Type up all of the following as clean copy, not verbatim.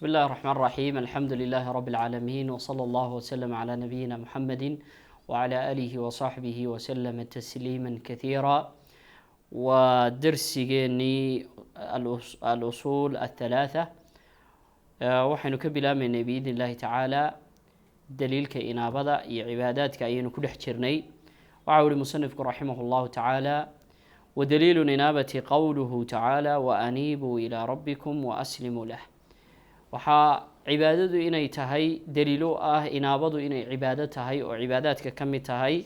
بسم الله الرحمن الرحيم الحمد لله رب العالمين وصلى الله وسلم على نبينا محمد وعلى آله وصحبه وسلم تسليما كثيرا ودرسيني الأصول الثلاثة وحين كبلا من بإذن الله تعالى دليل كإنابة عبادات كأين كل حجرني وعول مصنف رحمه الله تعالى ودليل إنابة قوله تعالى وأنيبوا إلى ربكم وأسلموا له waxaa cibaadadu inay tahay daliilo ah inaabadu inay cibaado tahay oo cibaadaadka ka mid tahay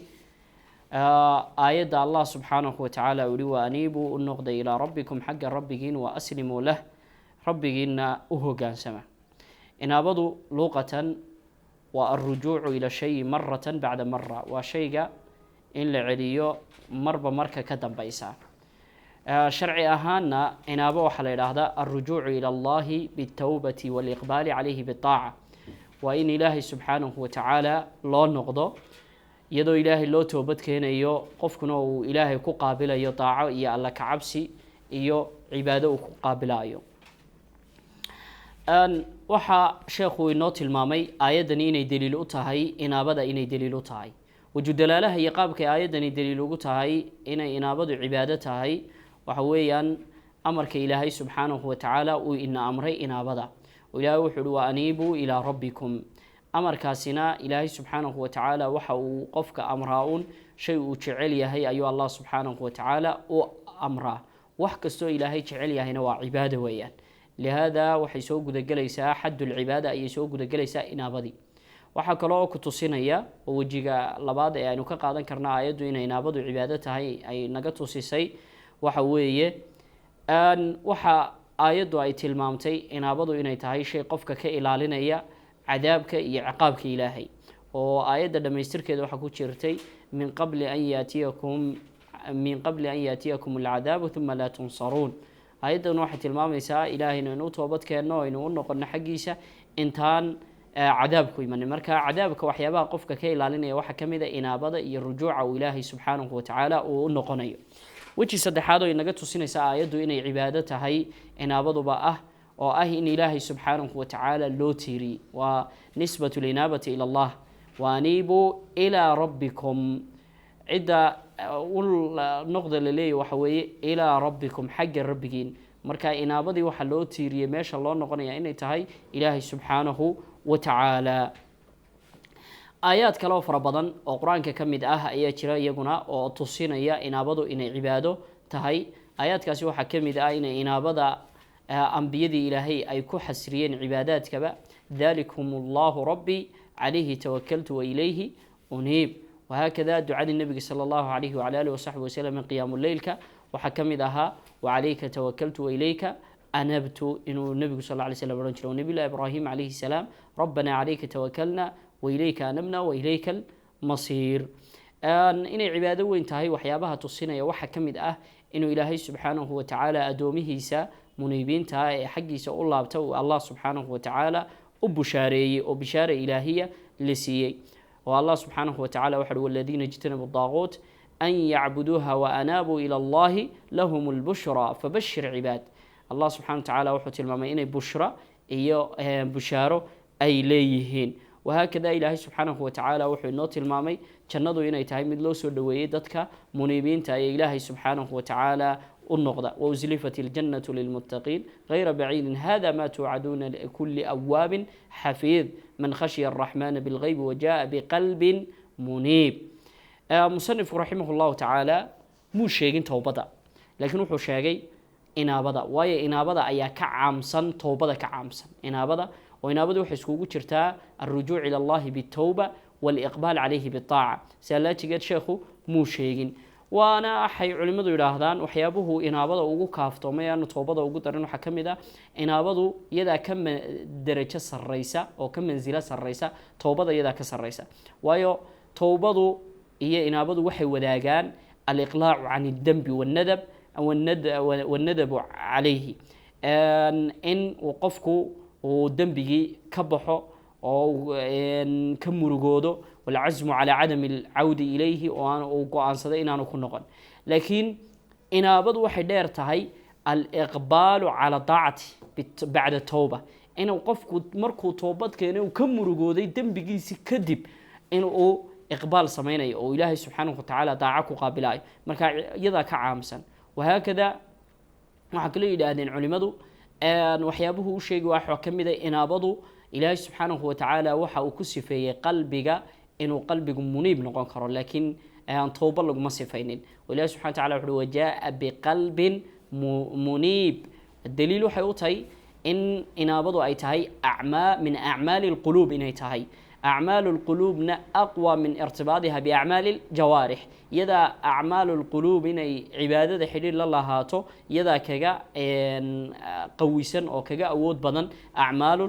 aayadda Allah subxaanahu wa tacaala uli wa aniibu u noqday ilaa rabbikum xagga rabbigiin wa aslimuu lah rabbigiinna u hogaansama inaabadu luuqatan waa alrujuucu ila shay maratan bacda mara waa shayga in la celiyo marba marka ka dambaysa شرعي أهانا إنابة وحلا هذا الرجوع إلى الله بالتوبة والإقبال عليه بالطاعة وإن إلهي سبحانه وتعالى لا نقضى يدو إلهي لو توبتك هنا يو قفكنا إلهي كقابل يو طاعة يا الله كعبسي يو عبادة كقابلة يو أن وحا شيخو النوت المامي آيادني إني دليل أتهي إنابة إني دليل أتهي وجود دلالة يقابك آيادني دليل أتهي إني إنابة عبادتهي وحويان أمرك إلهي سبحانه وتعالى وإن أمري إنابضا وإلهي وحلو وأنيبوا إلى ربكم أمرك سنا إلهي سبحانه وتعالى وحو قفك أمراؤون شيء تعليه هي أيها الله سبحانه وتعالى وأمره وحكستو إلهي تعليه هنا وعباده ويان لهذا وحيسوق ذا جليسا حد العبادة أي يسوق ذا جليسا إنابضي وحكى الله كتصينيا ووجيك لبعض يعني كقاعدة كرنا آيات إن إنابض عبادتها أي نجتو سيسي وحويه أن وح آيات أي تلمامتي إنابض إن يتهاي شيء قفك كإلالنا يا عذابك يا عقابك إلهي وآيات لما يسترك وحكوا شرتي من قبل أن يأتيكم العذاب ثم لا تنصرون آيات واحد تلمام يسا إلهي نوت وبدك إنه إنه قلنا حقيسة إنتان عذابك من مركا عذابك وحيابا قفك كإلالنا وحكم إذا إنابض الرجوع إلهي سبحانه وتعالى ونقنيه وجه صدحاده إنك تصينيس آياده إني عبادتها إنابض بأه وأه إن إلهي سبحانه وتعالى لوتيري ونسبة الإنابة إلى الله وأنيبوا إلى ربكم عدة نقضى للي وحوي إلى ربكم حق الربكين مركا إنابضي وحلوتيري ماشا الله نقنيا إني تهي إلهي سبحانه وتعالى آيات كلام فربضن وقرآن كمد آيات شراء يجونا وتصينيا إنابضو إن عباده تهي آيات كاسيو حكمد إن إنابضا أنبيدي إلهي أي كحسرين عبادات كبا ذلكم الله ربي عليه توكلت وإليه أنيب وهكذا دعاء النبي صلى الله عليه وعلى آله وصحبه وسلم من قيام الليل وحكمدها وعليك توكلت وإليك أنبت إنه النبي صلى الله عليه وسلم رجل ونبي الله إبراهيم عليه السلام ربنا عليك توكلنا وإليك أنبنا وإليك المصير إن عبادة وانتهي وحيابها تصينا يوحى كمد إنه إلهي سبحانه وتعالى أدومه سا منيبين تهي حقي سأقول الله بتو الله سبحانه وتعالى وبشارة إلهية لسيي والله سبحانه وتعالى وحده والذين اجتنبوا الطاغوت أن يعبدوها وأنابوا إلى الله لهم البشرى فبشر عباد الله سبحانه وتعالى وحده المامين بشرى بشارة أي ليهين وهكذا إلهي سبحانه وتعالى وحي النوت المامي جنادو إنay tahay mid loo soo dhaweeyay dadka muniibiinta ay Ilaahay subhanahu wa ta'ala النقضة وأزلفت الجنة للمتقين غير بعيد هذا ما توعدون لكل أواب حفيظ من خشي الرحمن بالغيب وجاء بقلب منيب مصنف رحمه الله تعالى مو شيء توبة لكن وحو شيء إنابة ويا إنابة أي كعامسن توبة كعامسن إنابة وإنابة وحسكوكو شرتا الرجوع إلى الله بالتوبة والإقبال عليه بالطاعة سألاتي قد شيخو مو شيء وأنا أحي علماء يلاهدان وحيابه إنابة وقو كافتو ما يعني توبة وقو ترنو حكمدا إنابة يدا كم درجة سريسة أو كم منزلة سريسة توبة يدا كسريسة ويو توبة هي إنابة وحي وداقان الإقلاع عن الذنب والندب عليه إن وقفكو ودنبي كبحه أو كمرجوده والعزم على عدم العودة إليه وقان صدقنا أنا كنا قن لكن إن بدو واحد دير تهي الإقبال على طاعتي بعد التوبة inuu qofku markuu toobad keenay uu ka murugooday dembigiisi kadib inuu iqbaal samaynayo oo ilaahay subxaanahu watacaala daaca ku qaabilayo marka iyadaa ka caamsan wahaakada waxaa kala yidhaahdeen culimadu waxyaabuhu u sheegi waxaa ka mid ah inaabadu ilaahay subxaanahu watacaala waxa uu ku sifeeyey qalbiga inuu qalbigu muniib noqon karo laakiin aan tooba laguma sifaynin ilaahay subxana wataala wuxuu wajaa biqalbin muniib daliil waxay u tahay in inaabadu ay tahay min acmaali lquluub inay tahay أعمال القلوب أقوى من ارتباطها بأعمال الجوارح يدا أعمال القلوب إن عبادة حليل الله هاتو يدا كجا قويسن أو كجا أود بدن أعمال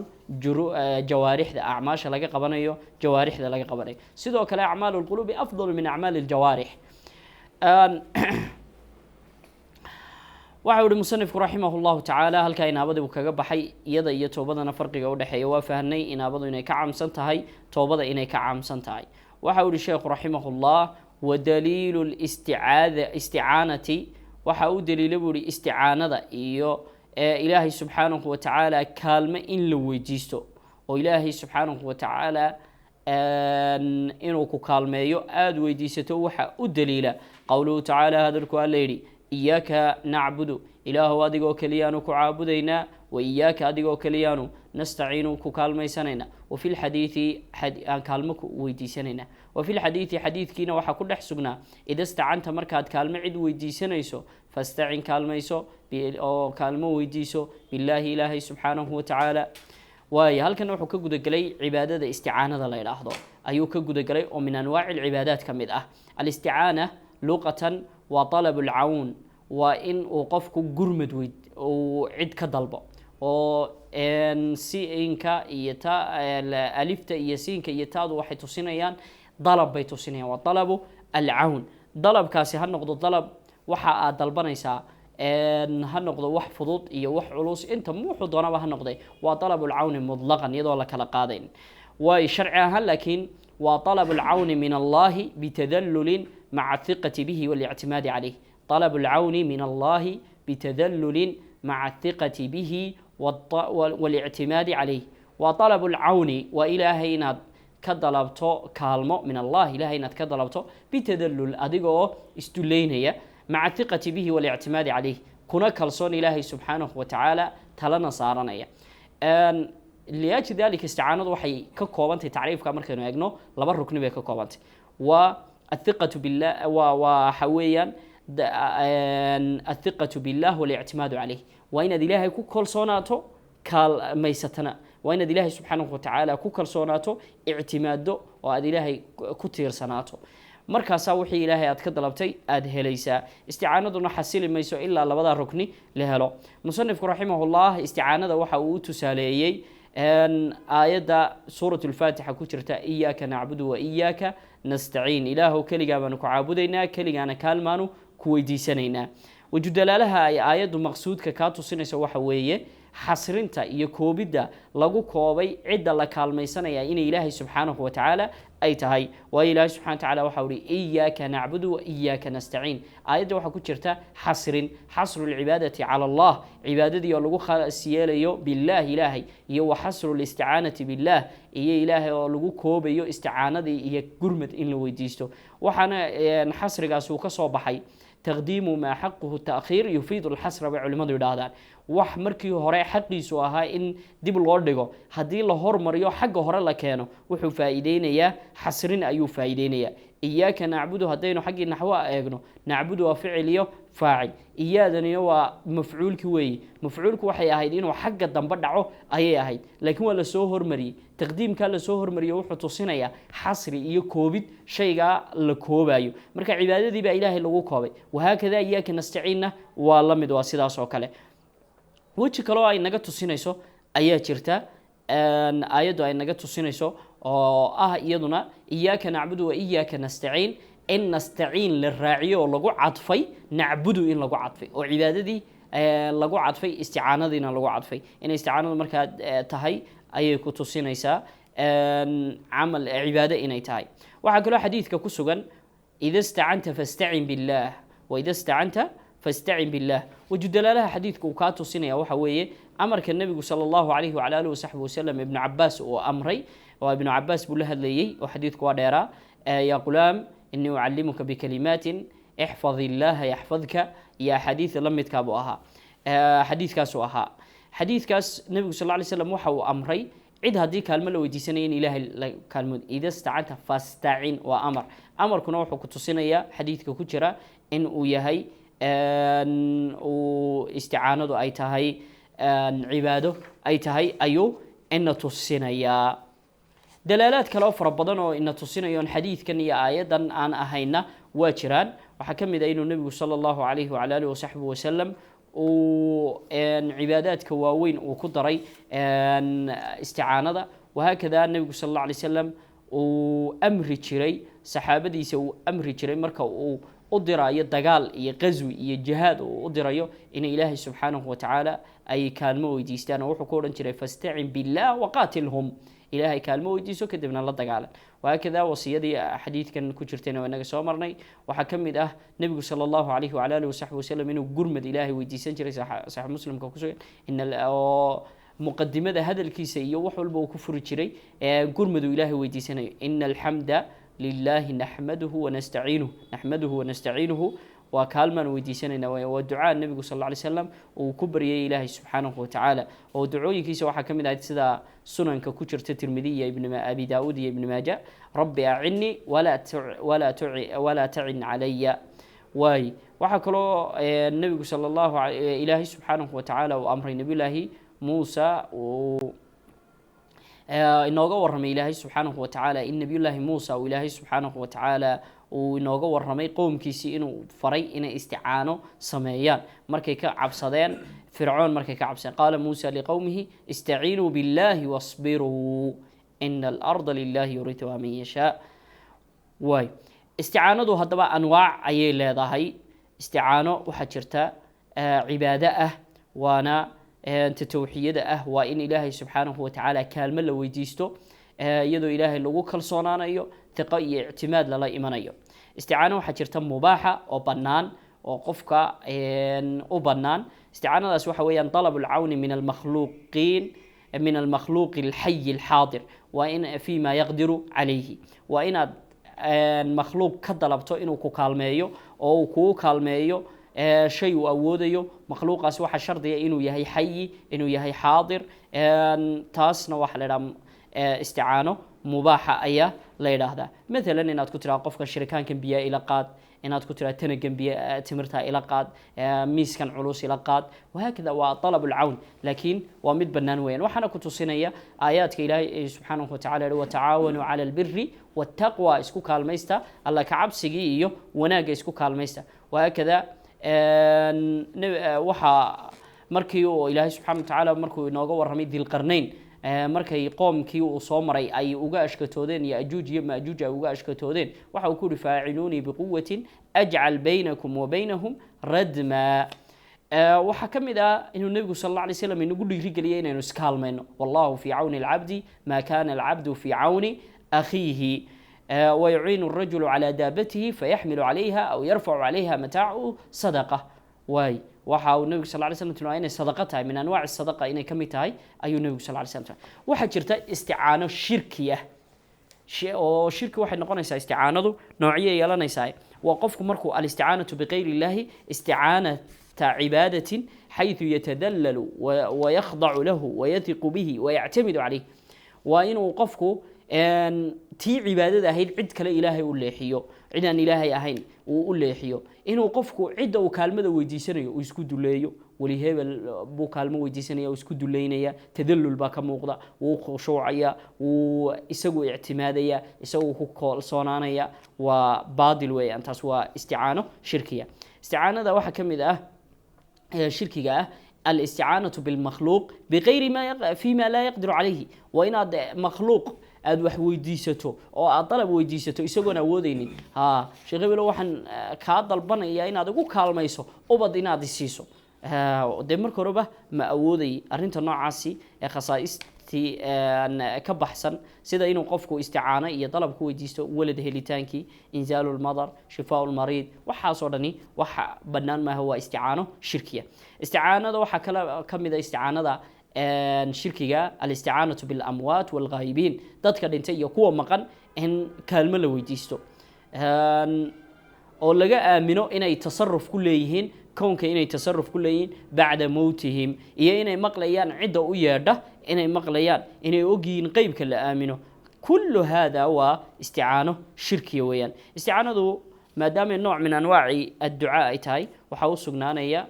جوارح ذا أعماش لقى قبنايو جوارح ذا لقى قبنايو سيدو كلا أعمال القلوب أفضل من أعمال الجوارح waxa uu musannifku rahimahullahu ta'ala halka inaabada uu kaga baxay iyada iyo toobadana farqiga u dhaxeeya waa fahnay inaabadu inay ka caamsan tahay toobada inay ka caamsan tahay waxa uu sheekhu rahimahullah wa daliilul isti'aanati waxa uu daliilay buu isti'aanada iyo ilaahay subhanahu wa ta'ala kaalmo in la weydiisto oo ilaahay subhanahu wa ta'ala inuu ku kaalmeeyo aad weydiisato waxa u daliila qawluhu ta'ala hadalku alayri إياك نعبد إله أديكو كليانو كعابدينا وإياك أديكو كليانو نستعين ككالمي سنينا وفي الحديث كالمك ويدي سنينا وفي الحديث حديث كينا وحا كل حسبنا إذا استعنت مركات كالمي عد ويدي سنيسو فاستعين كالميسو أو كالمو ويديسو بالله إلهي سبحانه وتعالى واي هل كان وحو كغود غلي عباده استعانه لا يلاحظو ايو كغود غلي او من انواع العبادات كميد الاستعانه لغه وطلب العون وإن وقفك جرمد ويد وعد كضلبة وإن سينك يتا الألفت يسينك يتاد واحد تصينيان ضرب بيت تصينيان وطلب العون ضرب كاسي هالنقطة ضرب وحا ضلبنا يسا إن هالنقطة وح فضوط وح علوس أنت مو حضنا بهالنقطة وطلب العون مطلقا يدور لك لقادين وشرعها لكن وطلب العون من الله بتذلل مع الثقة به والاعتماد عليه طلب العون من الله بتذلل مع الثقة به والاعتماد عليه وطلب العون وإلهينا كدلبتو كالمو من الله إلهينا كدلبتو بتذلل أدقو استلينيا مع الثقة به والاعتماد عليه كنا كالصون إلهي سبحانه وتعالى تلنا صارنيا لأجل ذلك استعانة وحي ككوبانت تعريف كامركا نيجنو لبر ركن بي ككوبانت والثقة بالله وحويا الثقة بالله والاعتماد عليه وإن إلهي كل صوناته كال ميستنا وإن إلهي سبحانه وتعالى كل صوناته اعتماده وأد إلهي كتير سناته markaas wixii ilaahay aad ka dalabtay aad helaysaa isticaanaduna xasili mayso ilaa labada rukni la helo musannifku rahimahullah isticaanada waxa uu tusaaleeyay aayada suuratul faatiha ku jirta iyyaka na'budu wa iyyaka nasta'iin ilaahu kaliya baan ku caabudaynaa kaligana kaalmaanu ku weydiisanaynaa wajudalaalaha ay aayadu maqsuudka ka tusinayso waxa weeye xasrinta iyo koobida lagu koobay cid la kaalmaysanaya in ilaahay subhanahu wa ta'ala ay tahay wa ilaahay subhanahu wa ta'ala waxa uu iyyaka na'budu wa iyyaka nasta'iin aayada waxa ku jirta xasrul ibadati ala Allah ibadadii oo lagu khasiyeelayo billahi ilaahay iyo wa xasrul isti'aanati billah iyo ilaahay oo lagu koobayo isti'aanadii iyo gurmad in la weydiisto waxana xasrigaas uu ka soo baxay تقديم ما حقه التأخير يفيد الحسر بعلماء يدادان wax markii hore xaqiisu ahaa in dib loo dhigo hadii la hormariyo xaq hore la keeno wuxuu faa'iideynaya xasrin ayuu faa'iideynaya iyyaka na'budu hadaynu xaqi naxwa eegno na'budu waa ficiliyo faa'il iyaadani waa mafcuulki weey mafcuulku waxay ahayd inuu xaqqa dambe dhaco ayay ahayd laakiin waa la soo hormariyay taqdiimka la soo hormariyo wuxuu tusinaya xasri iyo koobid shayga la koobayo marka cibaadadii baa ilaahay lagu koobay wahaakada iyyaka nasta'iinna waa la mid waa sidaas oo kale وجه كلو أي نجت تسينيسو أيه جرتا آيات أي نجت تسينيسو يدنا إياك نعبد وإياك نستعين إن نستعين للراعي ولقو عطفي نعبد إن لقو عطفي وعبادتي لقو عطفي استعانة دينا لقو عطفي إن استعانة مركز تهي أي كتسينيسا عمل عبادة إن تهي وعقله حديث ككسوجن إذا استعنت فاستعن بالله وإذا استعنت فاستعن بالله وجدلالها حديثك وكاتو سنة وحوية أمرك النبي صلى الله عليه وعلى آله وصحبه وسلم ابن عباس وأمري وابن عباس بله لي وحديث كواديرا يا غلام إني أعلمك بكلمات احفظ الله يحفظك يا حديث لم يتكابوها حديث كاسوها حديث كاس النبي صلى الله عليه وسلم وحو أمري عيد هذه كلمة لو يديسنين إله كلمة إذا استعنت فاستعن وأمر أمر كنا وحو كتصينيا حديث كوتشرا إن وياهي واستعانة أي تهي عباده أي تهي أيو إن تصينيا دلالات كلا فر بدن إن تصينيا حديث كان يا أيضا أن أهينا واجران وحكم دين النبي صلى الله عليه وعلى آله وصحبه وسلم وإن عبادات كواوين وكدري إن استعانة وهكذا النبي صلى الله عليه وسلم وأمر جري صحابة يسوي أمر جري مركو أدرى يدقال يغزو يجهاد وأدرى إن إلهي سبحانه وتعالى أي كلمة ويديستان وحكورا جري فاستعن بالله وقاتلهم إلهي كلمة ويديسو كدبنا الله دقالا وهكذا وصيدي حديث كان كجرتين وأنك سومرني وحكم ده نبي صلى الله عليه وعلى آله وصحبه وسلم إنه جرمد إلهي ويديسان جري صحيح مسلم كوكسو إن مقدمة هذا الكيس يوحول بو كفر جري جرمد إلهي ويديسان إن الحمد لله نحمده ونستعينه وكالما ويديساننا ودعاء النبي صلى الله عليه وسلم وكبر يا إلهي سبحانه وتعالى ودعوي كيس وحكم ده سدا سنن ككجر الترمذي ابن أبي داود ابن ماجه ربي أعني ولا تعن علي واي وحكلو النبي صلى الله عليه إلهي سبحانه وتعالى وأمر النبي الله موسى inooga warramay ilaahay subxaanahu wa tacaala in nabiyullaahi muusa uu ilaahay subxaanahu wa tacaala uu inooga warramay qowmkiisii inuu faray inay isticaano sameeyaan markay ka cabsadeen fircoon markay ka cabsadeen qaala muusa liqowmihi istaciinuu billaahi wasbiruu ina alarda lilaahi yuriituhaa man yashaa waay isticaanadu haddaba anwaac ayay leedahay isticaano waxaa jirta cibaado ah waana توحيد وإن إلهي سبحانه وتعالى كلمة لو يديستو يدو إلهي لو كلصونان أيو ثقة اعتماد للا إيمان أيو استعانة وحجرت مباحة أو بنان أو قفكة أو بنان استعانة أسوحة ويان طلب العون من المخلوقين من المخلوق الحي الحاضر وإن فيما يقدر عليه وإن المخلوق كدلبتو إنو كوكالميو أو كوكالميو شيء أوديه مخلوق أسوح شرطي إنه يهي حي إنه يهي حاضر تاسنا وحلا استعانة مباحة أيه ليلة هذا مثلا إن تكتر قفك الشركان كان بيا إلى قاد إن تكتر تنجم بيا تمرتها إلى قاد ميس كان علوس إلى قاد وهكذا وطلب العون لكن ومد بنان وين وحنا كنت صينية آيات إلهي سبحانه وتعالى وتعاونوا على البر والتقوى اسكو كالميستا الله كعب سجيه وناقة اسكو كالميستا وهكذا waxa markii uu ilaahay subxaanahu wa ta'ala markuu inooga warramay dil qarnayn markay qoomkii uu soo maray ay uga ashkatoodeen ya ajuuj iyo maajuuj ay uga ashkatoodeen waxa uu ku rifaacinuuni biquwwatin aj'al baynakum wa baynahum radma waxa kamid ah inuu nabigu sallallahu alayhi wasallam inagu dhiirigeliyay inaynu iskaalmayno wallahu fi auni al-abdi ma kana al-abdu fi auni akhihi ويعين الرجل على دابته فيحمل عليها أو يرفع عليها متاعه صدقة واي وحاو النبي صلى الله عليه وسلم تنوعين صدقتها من أنواع الصدقة إني كميتها أي النبي صلى الله عليه وسلم واحد جرتا استعانة شركية شرك واحد نقول نساء استعانة نوعية يلا نساء وقفكم مركو الاستعانة بغير الله استعانة عبادة حيث يتدلل ويخضع له ويثق به ويعتمد عليه وإن وقفكم tii cibaadada ahayd cid kale ilaahay u leexiyo cid aan ilaahay ahayn uu u leexiyo inuu qofku cid uu kaalmada weydiisanayo uu isku duleeyo wali hebel buu kaalmo weydiisanaya uu isku duleynaya tadallul baa ka muuqda uu khushuucaya uu isagu ictimaadaya isagu ku kalsoonaanaya waa baadil weeyaan taas waa isticaano shirkiya isticaanada waxa kamid ah shirkiga ah الاستعانة بالمخلوق بغير ما فيما لا يقدر عليه وإن مخلوق aad wax weydiisato oo aad dalab weydiisato isagoon awoodeynin sheekh hebel waxaan ka dalbanaya inaad ugu kaalmayso ubad inaad isiiso dee marka horeba ma awooday arrinta noocaasi ee khasaaistii ka baxsan sida inuu qofku isticaano iyo dalab ku weydiisto walad helitaankii inzaalu lmadar shifaau lmariid waxaasoo dhani waxa bannaan maaha waa isticaano shirkiya isticaanada waxaa kale ka mid a isticaanada shirkiga alisticaanatu bilamwaat walghaayibiin dadka dhintay iyo kuwa maqan in kaalmo la weydiisto oo laga aamino inay tasaruf ku leeyihiin kownka inay tasaruf ku leeyihiin bacda mowtihim iyo inay maqlayaan cidda u yeedha inay maqlayaan inay ogyihiin qeybka la aamino kullu hada waa isticaano shirkiya weeyaan isticaanadu maadaama nooc min anwaaci adducaa ay tahay waxaa u sugnaanaya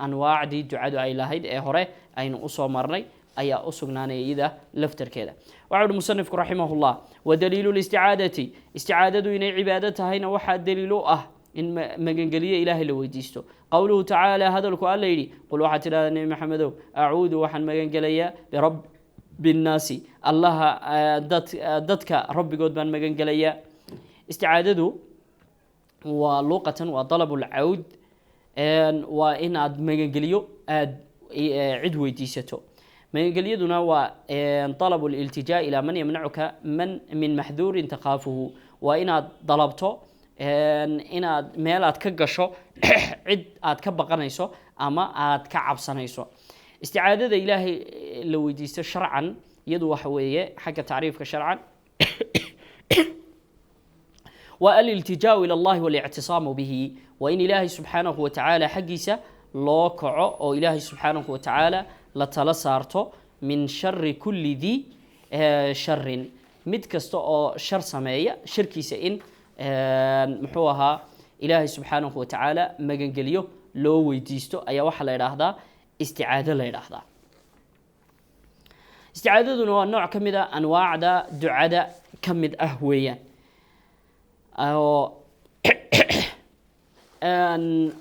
anwaacdii ducadu ay lahayd ee hore aynu usoo marnay ayaa u sugnaanaya iyada laftarkeeda waxaa uhi musanifku raximahullah wadaliilu listicaadati isticaadadu inay cibaado tahayna waxaa daliil u ah in magangeliye ilaahay la weydiisto qowluhu tacaala hadalku alla yidhi qul waxaad tidhahdaa nebi maxamedow acuudu waxaan magangelayaa birabbi nnaasi allaha dadka rabbigood baan magangelayaa isticaadadu waa luuqatan waa dalabu lcawd waa in aad magangeliyo aada cid weydiisato magangelyaduna waa dalabu liltijaa ilaa man yamnacuka man min maxduurin takhaafuhu waa inaad dalabto inaad meel aad ka gasho cid aad ka baqanayso ama aad ka cabsanayso isticaadada ilaahay la weydiisto sharcan iyadu waxa weeye xagga tacriifka sharcan waa aliltijaau ila allahi walictisaamu bihi waa in ilaahay subxaanahu watacaala xaggiisa loo kaco oo ilaahay subxaanahu watacaala la tala saarto min shari kulli di sharin mid kasta oo shar sameeya sharkiisa in muxuu ahaa ilaahay subxaanahu watacaala magangeliyo loo weydiisto ayaa waxaa la idhaahdaa isticaado la idhaahdaa isticaadaduna waa nooc ka mid a anwaacda ducada ka mid ah weeyaan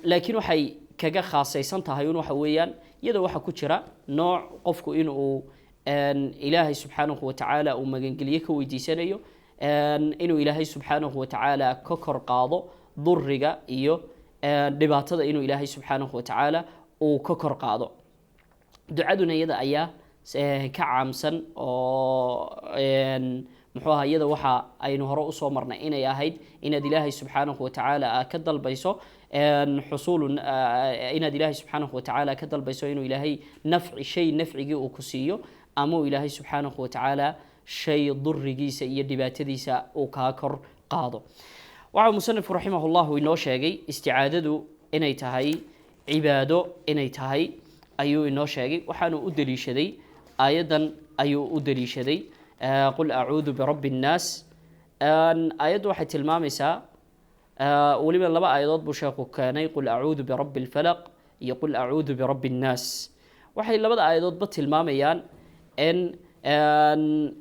laakiin waxay kaga khaasaysan tahay un waxa weeyaan iyadoo waxaa ku jira nooc qofku inuu ilaahay subxaanahu watacaala uu magangeliye ka weydiisanayo inuu ilaahay subxaanahu watacaala ka kor qaado duriga iyo dhibaatada inuu ilaahay subxaanahu watacaala uu ka kor qaado ducaduna iyada ayaa ka caamsan oo muxuu ahaa iyada waxa aynu hore usoo marnay inay ahayd inaad ilaahay subxaanahu watacaala ka dalbayso xusuul inaad ilaahay subxaanahu watacaala ka dalbayso inuu ilaahay nafci shay nafcigii uu ku siiyo ama uu ilaahay subxaanahu watacaala shay durigiisa iyo dhibaatadiisa uu kaa kor qaado waxaa musanifku raximah llahu inoo sheegay isticaadadu inay tahay cibaado inay tahay ayuu inoo sheegay waxaanu u daliishaday aayaddan ayuu u daliishaday qul acuudu birabbi nnaas aayaddu waxay tilmaamaysaa weliba laba aayadood buu sheekhu keenay qul acuudu birabbi lfalaq iyo qul acuudu birabbi nnaas waxay labada aayadoodba tilmaamayaan in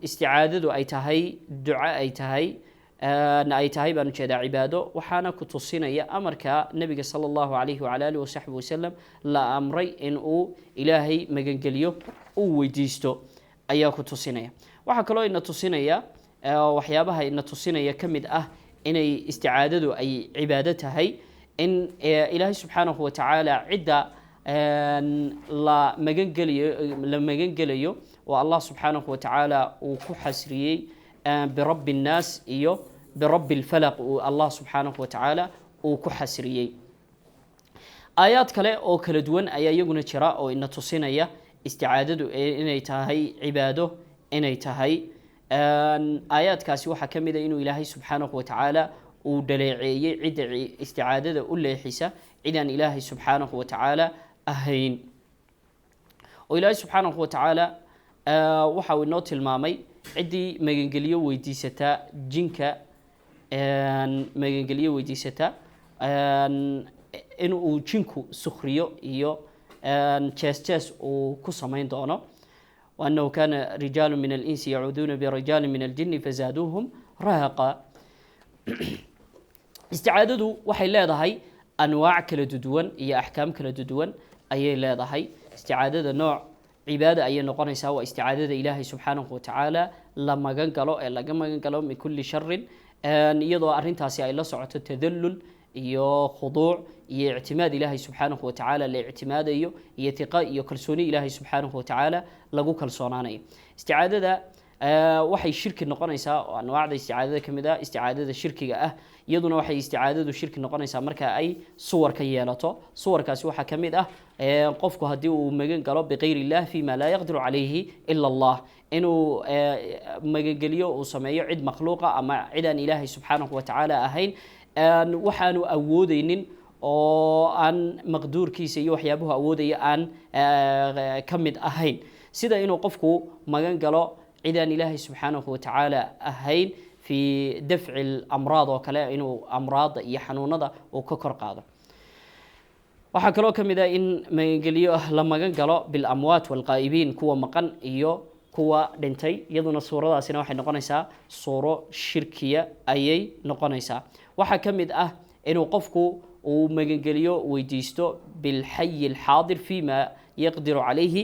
isticaadadu ay tahay duco ay tahay baan ujeedaa cibaado waxaana ku tusinaya amarka nebiga sala allahu calayhi wacala alihi wasaxbi wasalam la amray in uu ilaahay magangeliyo uu weydiisto ayaa ku tusinaya waxaa kaloo ina tusinaya waxyaabaha ina tusinaya ka mid ah inay isticaadadu ay cibaado tahay in ilaahay subxaanahu watacaala cidda la magangelayo oo allah subxaanahu watacaala uu ku xasriyey birabbi nnaas iyo birabbi lfalaq uu allah subxaanahu watacaala uu ku xasriyey aayaad kale oo kala duwan ayaa iyaguna jira oo ina tusinaya isticaadadu inay tahay cibaado inay tahay aayaadkaasi waxaa ka mid a inuu ilaahay subxaanahu watacaala uu dhaleeceeyey cidda isticaadada u leexisa cidaan ilaahay subxaanahu watacaala ahayn oo ilaahay subxaanahu watacaala waxa uu inoo tilmaamay ciddii magangeliyo weydiisataa jinka magangeliyo weydiisataa in uu jinku sukhriyo iyo jees uu ku samayn doono وأنه كان رجال من الإنس يعوذون برجال من الجن فزادوهم رهقا استعادته waxay leedahay anwaac kala duwan iyo axkaam kala duwan ayay leedahay isticaadada nooc cibaada ayay noqonaysaa waa isticaadada ilaahay subxaanahu watacaala la magan galo ee laga magan galo min kulli sharin iyadoo arrintaasi ay la socoto tadallul iyo khuduuc iyo ictimaad ilaahay subxaanahu watacaala la ictimaadayo iyo tiqa iyo kalsooni ilaahay subxaanahu watacaala lagu kalsoonaanayo. isticaadada waxay shirki noqonaysaa oo anwaacda isticaadada ka mid ah isticaadada shirkiga ah. iyaduna waxay isticaadadu shirki noqonaysaa marka ay suwar ka yeelato. suwarkaasi waxaa ka mid ah qofku haddii uu magan galo bikayr illah fima laa yaqdiru calayhi ila allah, inuu magangeliyo uu sameeyo cid makhluuqa ama cid aan ilaahay subxaanahu watacaala ahayn, waxaanu awoodeynin oo aan maqduurkiisa iyo waxyaabuhu awoodaya aan ka mid ahayn, sida inuu qofku magan galo cid aan ilaahay subxaanahu watacaala ahayn fi dafci lamraad oo kale, inuu amraada iyo xanuunada uu ka kor qaado. waxaa kaloo ka mid ah in magangeliyo la magan galo bilamwaat walqaa'ibiin, kuwa maqan iyo kuwa dhintay. iyaduna suuradaasina waxay noqonaysaa suuro shirkiya ayay noqonaysaa. waxaa ka mid ah inuu qofku uu magangeliyo weydiisto bilxayi alxaadir fima yaqdiru calayhi,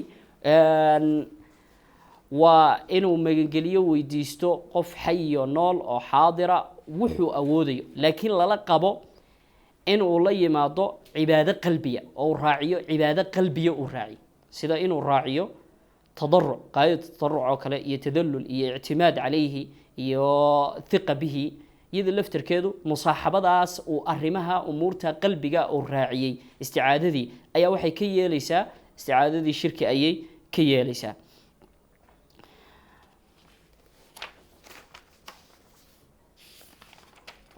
waa inuu magangeliyo weydiisto qof xayo nool oo xaadira wuxuu awoodayo, laakiin lala qabo inuu la yimaado cibaado qalbiya oo raaciyo cibaado qalbiya uu raaciyo, sida inuu raaciyo tadaruc, qaayad tadaruc oo kale iyo tadallul iyo ictimaad calayhi iyo thiqa bihi. iyada laftarkeedu musaaxabadaas uu arrimaha umuurta qalbiga uu raaciyey isticaadadii ayaa waxay ka yeelaysaa isticaadadii shirki ayay ka yeelaysaa.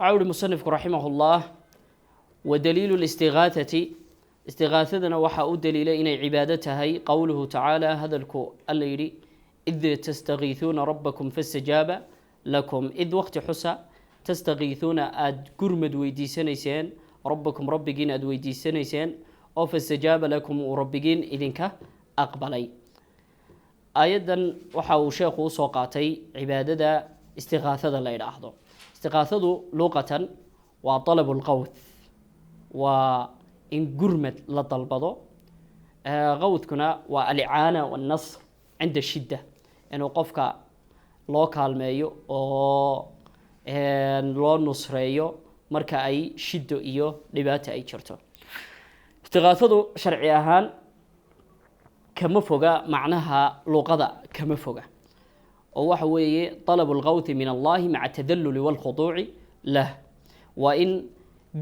عود مصنف رحمه الله ودليل الاستغاثة استغاثتنا وحا دليل إن عبادتها قوله تعالى هذا الليل إذ تستغيثون ربكم فاستجاب لكم، إذ وقت حسا تستغيثون أد قرمد ويدي سنيسين ربكم ربكين أد ويدي سنيسين أو فاستجاب لكم وربكين إذنك أقبلي. أيضا وحا شيخ سوقاتي عبادة استغاثة لا يلاحظوا. استغاثته لغة وطلب الغوث، وإن قرمت لطلبضه غوث كنا والإعانة والنصر عند الشدة، إنه قفك لو كالمايو أو لو نصريو مركا أي شدة إيو لبات أي شرطه. استغاثته شرعي أهان كمفوقة معناها لغة كمفوقة، وهو طلب الغوث من الله مع التذلل والخضوع له، وإن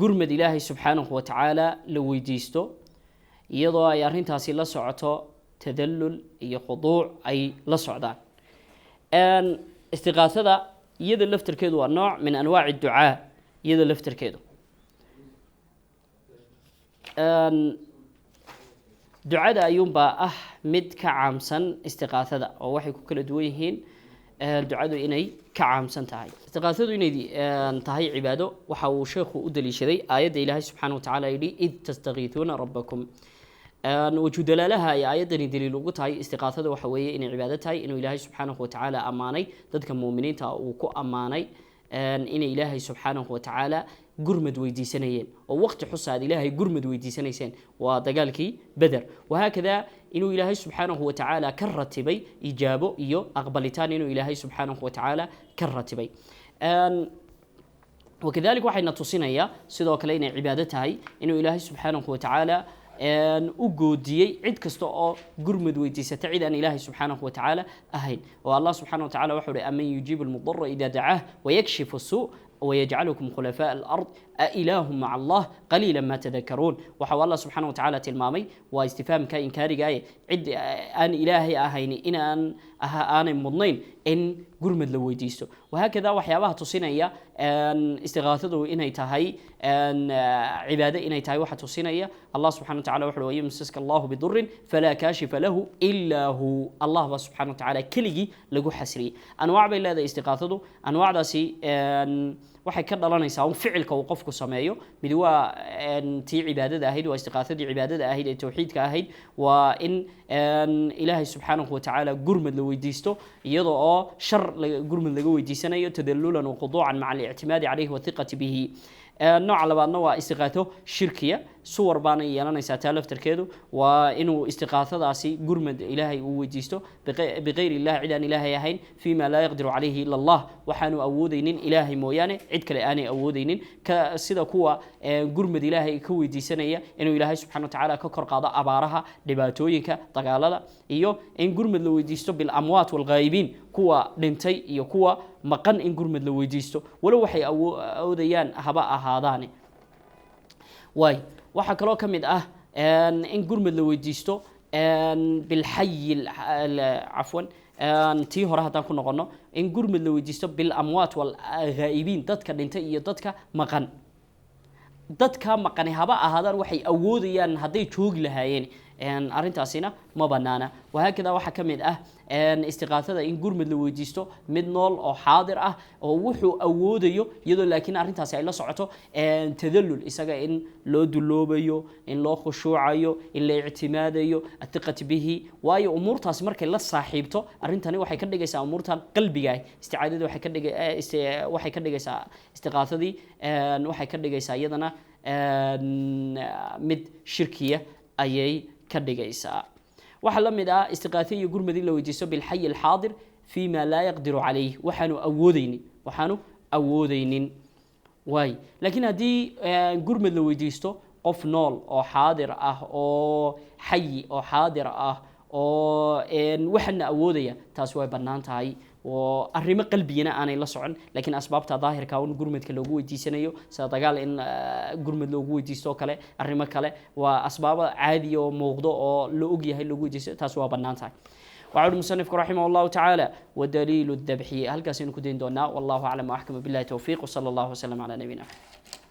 قرمد إلهي سبحانه وتعالى لو يديستو يضع يرهنتاسي لا سعته تذلل أي خضوع أي لا سعدان. أن استغاثة يد اللفتر كيدو النوع من أنواع الدعاء، يد اللفتر كيدو أن دعاء أيوم با مد كعامسن استغاثة أو وحي كل دويهين ducadu inay ka caamsan tahay. istiqaasadu inay tahay cibaado waxa uu sheekhu u daliishaday aayadda ilaahay subxaanahu wa tacaala yidhi id tastagiithuuna rabbakum. wajudalaalaha ay aayaddani daliil ugu tahay istiqaasada waxa weeye inay cibaado tahay, inuu ilaahay subxaanahu wa tacaala ammaanay dadka muuminiinta uu ku ammaanay inay ilaahay subxaanahu wa tacaala gurmad weydiisanayeen oo waqti xusaad ilaahay gurmad weydiisanayseen waa dagaalkii Badr. وهكذا إنه إلهي سبحانه وتعالى كرتبي إجابة إيو أقبلتان إنه إلهي سبحانه وتعالى كرتبي. وكذلك واحد نتصينا إياه سيدوك لنا عبادتها إنه إلهي سبحانه وتعالى أجودي عد كستو قرمد ويتيسة تعيد أن إلهي سبحانه وتعالى أهين، والله سبحانه وتعالى وحده أمن يجيب المضر إذا دعاه ويكشف السوء ويجعلكم خلفاء الأرض أإله مع الله قليلا ما تذكرون. وحوى الله سبحانه وتعالى تلمامي واستفهام كائن كاري جاي عد أن إلهي أهيني إن أنا مضنين إن قرمد لو يديستو. وهكذا وحيابها تصينية أن استغاثته إنها تهي أن عبادة إنها تهي واحد تصينية الله سبحانه وتعالى وحده ويمسسك الله بضر فلا كاشف له إلا هو. الله سبحانه وتعالى كلي لجو حسري أنواع بالله ذا استغاثته أنواع ذا سي waxay ka dhalanaysaa oo ficilka uu qofku sameeyo mid waa tii cibaadada ahayd waa istiqaasada cibaadada ahayd ee tawxiidka ahayd waa in ilaahay subxaanahu wa tacaala gurmad la weydiisto iyadoo oo shar gurmad laga weydiisanayo tadallulan wa quduucan maca al-i'timaadi calayhi wa thiqati bihi. nooca labaadna waa istiqaato shirkiya suwar baana yeelanaysaa taa laftarkeedu waa inuu istiqaatadaasi gurmad ilaahay uu weydiisto biqayri illahi cid aan ilaahay ahayn fima laa yaqdiru calayhi ila allah waxaanu awoodaynin ilaahay mooyaane cid kale aanay awoodaynin sida kuwa gurmad ilaahay ka weydiisanaya inuu ilaahay subxana wa tacaala ka kor qaado abaaraha dhibaatooyinka dagaalada iyo in gurmad la weydiisto bilamwaat walghaayibiin kuwa dhintay iyo kuwa maqan in gurmad la weydiisto walow waxay awoodayaan haba ahaadaane waay waxaa kaloo ka mid ah in gurmad la weydiisto bilxayi cafwan tii hore haddaan ku noqono in gurmad la weydiisto bilamwaat walghaa'ibiin dadka dhintay iyo dadka maqan dadka maqani haba ahaadaan waxay awoodayaan hadday joogi lahaayeen arrintaasina ma banaana wahaakada waxaa ka mid ah istiqaatada in gurmad la weydiisto mid nool oo xaadir ah oo wuxuu awoodayo iyadoo laakiin arrintaasi ay la socoto tadallul isaga in loo duloobayo in loo khushuucayo in la ictimaadayo athiqat bihi waayo umuurtaasi markay la saaxiibto arrintani waxay ka dhigaysaa umuurtan qalbiga isticaadada waxay ka dhigaysaa istiqaatadii waxay ka dhigaysaa iyadana mid shirkiya ayay ka dhigaysaa waxa la mid ah istiqaatay iyo gurmad in la weydiisto bilxay alxaadir fima laa yaqdiru calayh waxaanu awoodaynin waay laakiin haddii gurmad la weydiisto qof nool oo xaadir ah oo xayi oo xaadir ah oo waxana awoodaya taas way bannaan tahay oo arrimo qalbigana aanay la socon laakiin asbaabta daahirka oo gurmadka loogu weydiisanayo sida dagaal in gurmad loogu weydiisto kale arrimo kale waa asbaabo caadi oo muuqdo oo la og yahay loogu weydiisto taas waa bannaan tahay وعود المصنف رحمه الله تعالى ودليل الذبح هل كاسين كدين دونا والله أعلم وأحكم بالله توفيق وصلى الله وسلم على نبينا